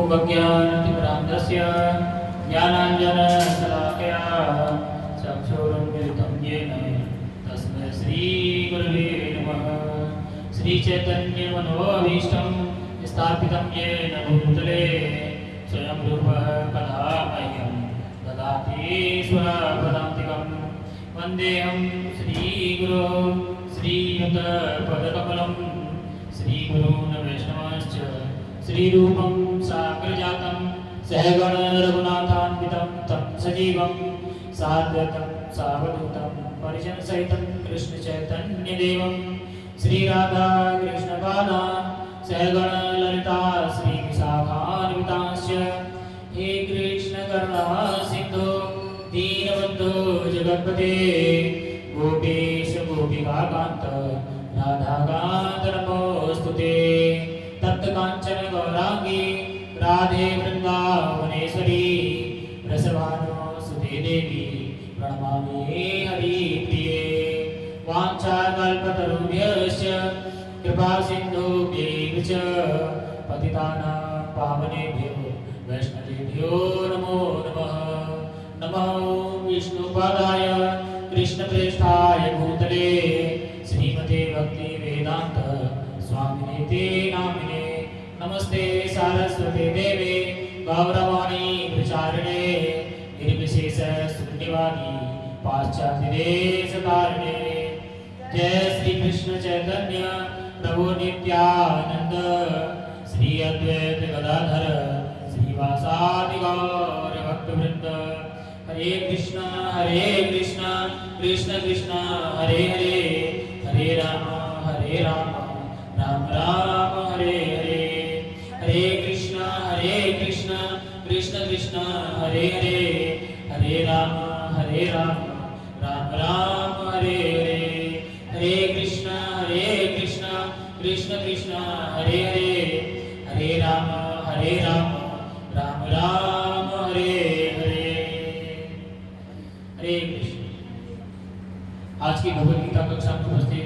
उपज्ञानतिमिरान्धस्य ज्ञानाञ्जनशलाकया चक्षुरुन्मिलितं येन तस्मै श्रीगुरवे नमः। श्रीचैतन्यमनोभीष्टं स्थापितं येन भूतले स्वयं रूपः कदा मह्यं ददाति स्वपदान्तिकं। वन्देऽहं श्रीगुरो श्रीयुतपदकमलं श्रीगुरून् वैष्णवांश्च श्रीरूपं साग्रजातं सहगण रघुनाथान्वितं तं सजीवं साद्वैतं सावधूतं परिजनसहितं कृष्णचैतन्यदेवं श्रीराधा कृष्णपादा सहगण ललिता श्रीविशाखान्वितांश्च। हे कृष्ण करुणा सिन्धो दीनबन्धो जगत्पते गोपेश गोपिकान्त राधाकान्त नमोऽस्तुते। तप्तकाञ्चन गौराङ्गी राधे वृन्दावनेश्वरी वृषभानुसुते देवी प्रणमामि हरिप्रिये। वाञ्छाकल्पतरुभ्यश्च कृपासिन्धुभ्यैव च पतितानां पावनेभ्यो वैष्णवेभ्यो नमो नमः। नमो विष्णुपादाय कृष्णप्रेष्ठाय भूतले श्रीमते भक्तिवेदान्त स्वामिने नामिने। नमस्ते सारस्वते देवे गौरवाणी प्रचारिणे निर्विशेष शून्यवादी पाश्चात्यदेशतारिणे। जय श्री कृष्ण चैतन्य प्रभु नित्यानंद श्री अद्वैत गदाधर श्रीवासादि गौर भक्तवृंद। हरे कृष्ण कृष्ण कृष्ण हरे हरे हरे राम राम राम हरे हरे। हरे कृष्ण कृष्ण कृष्ण हरे हरे हरे राम राम राम हरे हरे। हरे कृष्ण कृष्ण कृष्ण हरे हरे हरे राम राम राम हरे हरे। हरे कृष्ण। आज की भगवद गीता कक्षा में उपस्थित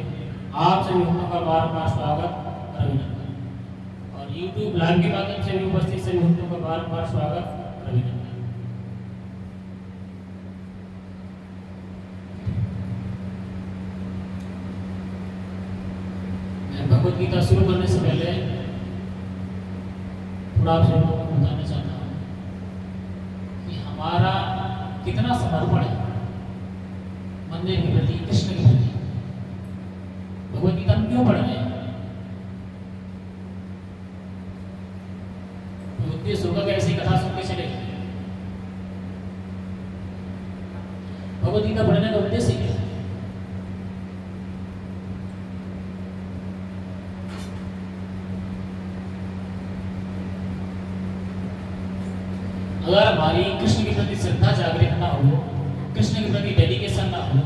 आप सभी भक्तों का बार बार स्वागत और अभिनंदन, और YouTube लाइव के माध्यम से भी उपस्थित सभी भक्तों का बार बार स्वागत और अभिनंदन। मैं भगवद गीता शुरू करने से पहले थोड़ा आप लोगों को बताना चाहता हूँ कि हमारा कितना समर्पण है मंदिर के प्रति, कृष्ण के प्रति। भगवद गीता हम क्यों पढ़ रहे हैं? उद्देश्य होगा कि ऐसी कथा सुन के चले गए। भगवद गीता पढ़ने का उद्देश्य क्या है? अगर हमारी कृष्ण के प्रति श्रद्धा जागृत ना हो, कृष्ण के प्रति डेडिकेशन ना हो,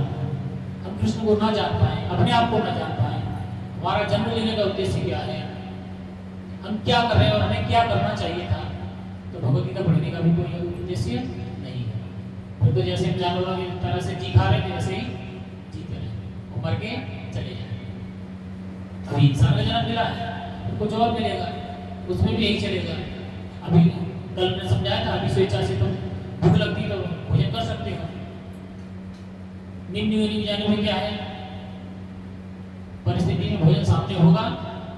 हम कृष्ण को ना जान पाए, अपने आप को ना जान पाए, हमारा जन्म लेने का उद्देश्य क्या है, हम क्या कर रहे हैं और हमें क्या करना चाहिए था, तो भगवद गीता पढ़ने का भी कोई उद्देश्य नहीं है। फिर तो जैसे हम जानवरों की तरह से जी खा रहे थे वैसे ही जीते रहे, वो मर के चले जाए। अभी इंसान का जन्म मिला है, तो कुछ और मिलेगा, उसमें भी यही चलेगा। अभी कल मैंने समझाया था, अभी स्वेच्छा से तुम भूख लगती तो भोजन कर सकते हो। निम्न योनि में जाने में क्या है, परिस्थिति में भोजन सामने होगा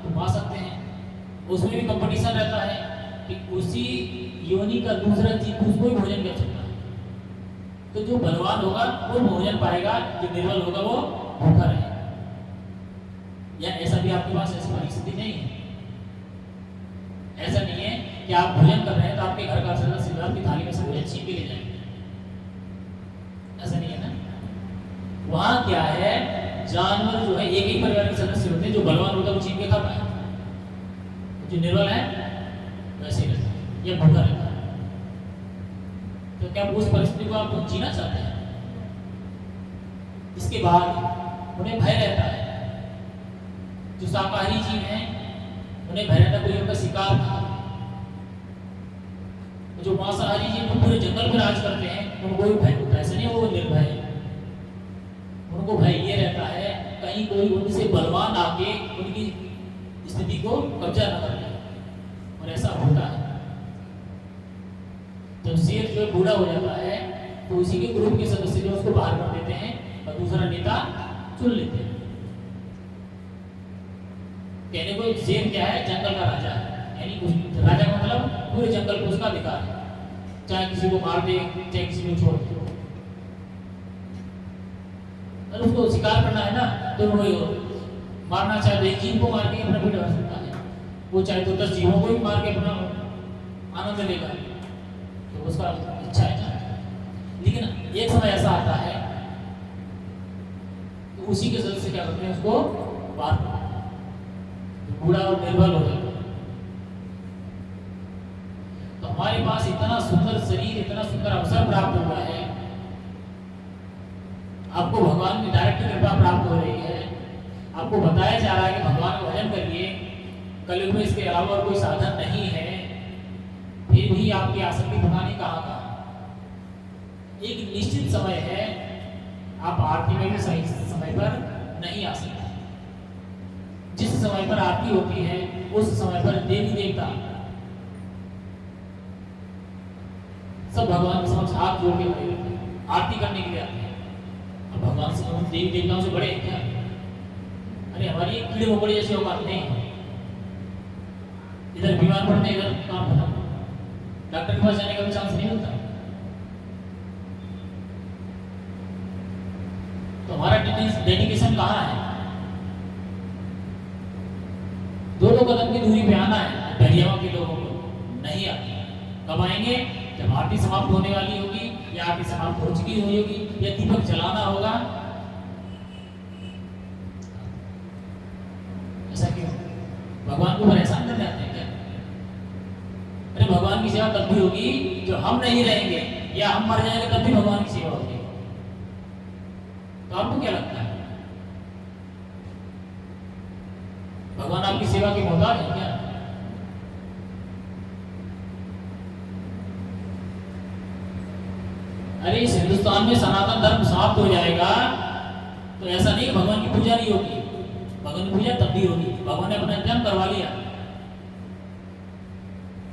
तो पा सकते हैं। उसमें भी कंपटीशन रहता है कि उसी योनि का दूसरा जीव उसको भी भोजन कर सकता है। तो जो बलवान होगा वो भोजन पाएगा, जो निर्बल होगा वो भूखा रहेगा। या ऐसा भी आपके पास ऐसी परिस्थिति नहीं है। ऐसा नहीं है कि आप भोजन कर रहे हैं तो आपके घर का सदस्य आपकी थाली में से भोजन छीन के ले जाएंगे, ऐसा नहीं है ना। वहां क्या है, जानवर जो है एक ही परिवार के सदस्य होते हैं, जो बलवान होता है वो छीन के खा पाए, जो निर्बल है वैसे ही रहता है या भूखा रहता है। तो क्या उस परिस्थिति को आप जीना चाहते हैं? इसके बाद उन्हें भय रहता है। जो शाकाहारी जीव हैं उन्हें भय रहता है कोई उनका शिकार ना। जो मांसाहारी जीव जो पूरे जंगल में राज करते हैं उनको भी भय होता है, ऐसा नहीं वो निर्भय है। उनको भय ये रहता है कहीं कोई उनसे बलवान आके उनकी स्थिति को कब्जा न कर ले, और ऐसा होता है। जब शेर जो बूढ़ा हो जाता है तो उसी के ग्रुप के सदस्य जो उसको बाहर कर देते हैं और दूसरा नेता चुन लेते हैं। कहने को शेर क्या है, जंगल का राजा है, यानी राजा का मतलब पूरे जंगल को उसका अधिकार है, चाहे किसी को मार दे चाहे किसी को छोड़ दे। और उसको शिकार करना है ना तो वही मारना चाहे तो एक जीव को मार के अपना पेट भर सकता है, वो चाहे तो 10 जीवों को भी मार के अपना आनंद लेगा, तो उसका इच्छा है ना। लेकिन एक समय ऐसा आता है तो उसी के सदस्य क्या करते हैं, उसको मार बूढ़ा और निर्बल हो जाता है। तो हमारे पास इतना सुंदर शरीर, इतना सुंदर अवसर प्राप्त हुआ है, आपको भगवान की डायरेक्ट कृपा प्राप्त हो रही है, आपको बताया जा रहा है कि भगवान का भजन करिए, कलयुग में इसके अलावा और कोई साधन नहीं है, फिर भी आपकी आसक्ति पता नहीं कहाँ कहाँ। एक निश्चित समय है, आप आरती में भी सही समय पर नहीं आ सकते। जिस समय पर आरती होती है उस समय पर देवी देवता सब भगवान के समक्ष हाथ जोड़ के आरती करने के लिए आते हैं। अब भगवान से हम देवी देवताओं से बड़े हैं क्या? अरे हमारी एक कीड़े मकोड़े जैसे औकात नहीं है। इधर बीमार पड़ते इधर काम खत्म, डॉक्टर के पास जाने का भी चांस नहीं होता। तो हमारा डेडिकेशन कहाँ है? 2-2 कदम की दूरी पे आना है। दरियाओं के लोगों को नहीं आती। कब आएंगे? जब आरती समाप्त होने वाली होगी या आरती समाप्त हो चुकी होगी या दीपक जलाना होगा। ऐसा क्यों? भगवान को परेशान करने आते हैं क्या? अरे भगवान की सेवा तब भी होगी जो हम नहीं रहेंगे या हम मर जाएंगे तब भी भगवान की सेवा होगी। तो आपको क्या लगता है, भगवान आपकी सेवा के मोहताज है क्या? अरे इस हिंदुस्तान में सनातन धर्म समाप्त हो जाएगा तो ऐसा नहीं भगवान की पूजा नहीं होगी। भगवान की पूजा तब भी होगी। भगवान ने अपना इंतजाम करवा लिया।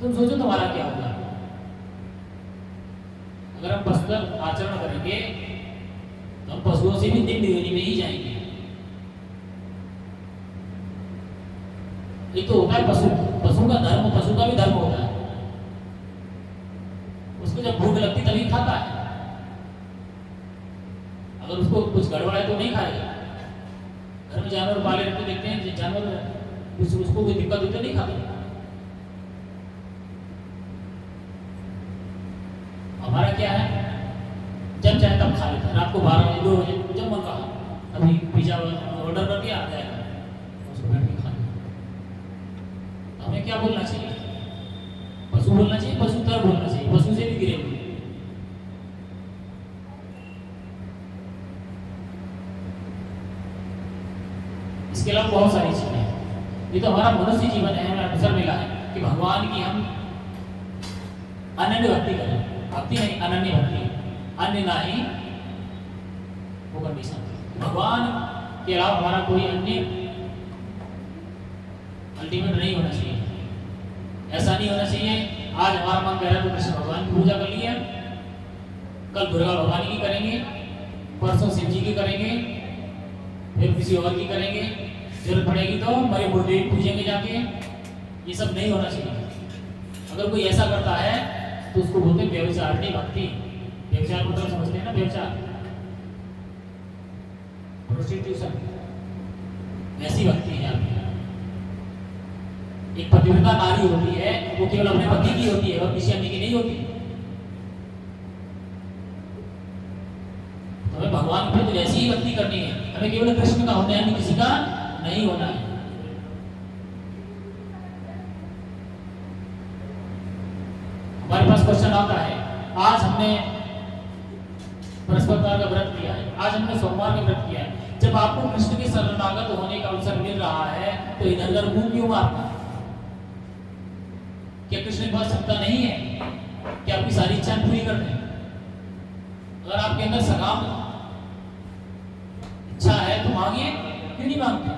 तुम सोचो तुम्हारा क्या होगा अगर हम पशुधन आचरण करेंगे तो हम पशुओं से भी निम्न योनि में ही जाएंगे। ये तो होता है पशु का धर्म, पशु का भी धर्म होता है। उसको जब भूख लगती तभी खाता है। अगर उसको कुछ गड़बड़ है तो नहीं खाएगा। घर में जानवर पाले रहते देखते हैं, जानवर उसको कोई दिक्कत होती तो नहीं खाते। हमारा क्या है, जब चाहे तब खा लेते हैं। रात को 12 बजे 2 बजे जब मन कहा अभी पिज्जा ऑर्डर कर दिया, आ जाएगा, उसको बैठ के खा लेते। हमें क्या बोलना चाहिए? पशु बोलना चाहिए, पशु तर बोलना चाहिए, पशु से भी गिरे हुए। इसके अलावा बहुत सारी चीजें हैं। ये तो हमारा मनुष्य जीवन है, हमें अवसर मिला है कि भगवान की हम अनन्य भक्ति करें। भक्ति नहीं, अनन्य भक्ति, अन्य ना ही वो कंडीशन। भगवान के अलावा हमारा कोई अन्य अल्टीमेट नहीं होना चाहिए। ऐसा नहीं होना चाहिए आज हमारा मन कह रहा है तो कृष्ण भगवान की पूजा कर लिया, कल दुर्गा भगवान की करेंगे, परसों शिव जी की करेंगे, फिर किसी और की करेंगे, जरूरत पड़ेगी तो हमारे गुरुदेव पूजेंगे जाके। ये सब नहीं होना चाहिए। अगर कोई ऐसा करता है तो उसको बोलते हैं व्यभिचार, नहीं भक्ति। व्यभिचार को तो समझते हैं ना, व्यभिचार प्रोस्टिट्यूशन, ऐसी भक्ति है आपकी। एक पतिव्रता नारी होती है वो केवल अपने पति की होती है और किसी अन्य की नहीं होती। तो हमें भगवान के प्रति ऐसी ही भक्ति करनी है। हमें केवल कृष्ण का होना है, अन्य किसी का नहीं होना है। हमारे पास क्वेश्चन आता है, आज हमने बृहस्पतिवार का व्रत किया है, आज हमने सोमवार का व्रत किया है। जब आपको कृष्ण के शरणागत होने का अवसर मिल रहा है तो इधर उधर मुंह क्यों मारना? क्या कृष्ण के पास क्षमता नहीं है कि आपकी सारी इच्छाएं पूरी कर दें? अगर आपके अंदर सकाम इच्छा है तो मांगिए, क्यों नहीं मांगते?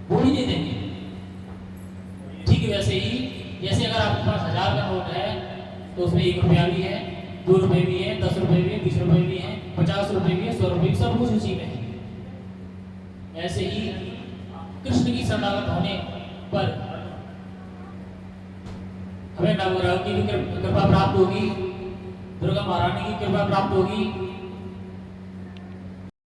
वो भी दे देंगे। ठीक है, वैसे ही जैसे अगर आपके पास 1000 का नोट है तो उसमें 1 रुपया भी है, 2 रुपये भी है, 10 रुपये भी है, 20 रुपये भी है, 50 रुपये भी है, 100 रुपये, सब कुछ उसी में है। ऐसे ही कृष्ण की शरणागत होने पर हमें नवग्रह की भी कृपा प्राप्त होगी, दुर्गा महारानी की कृपा प्राप्त होगी,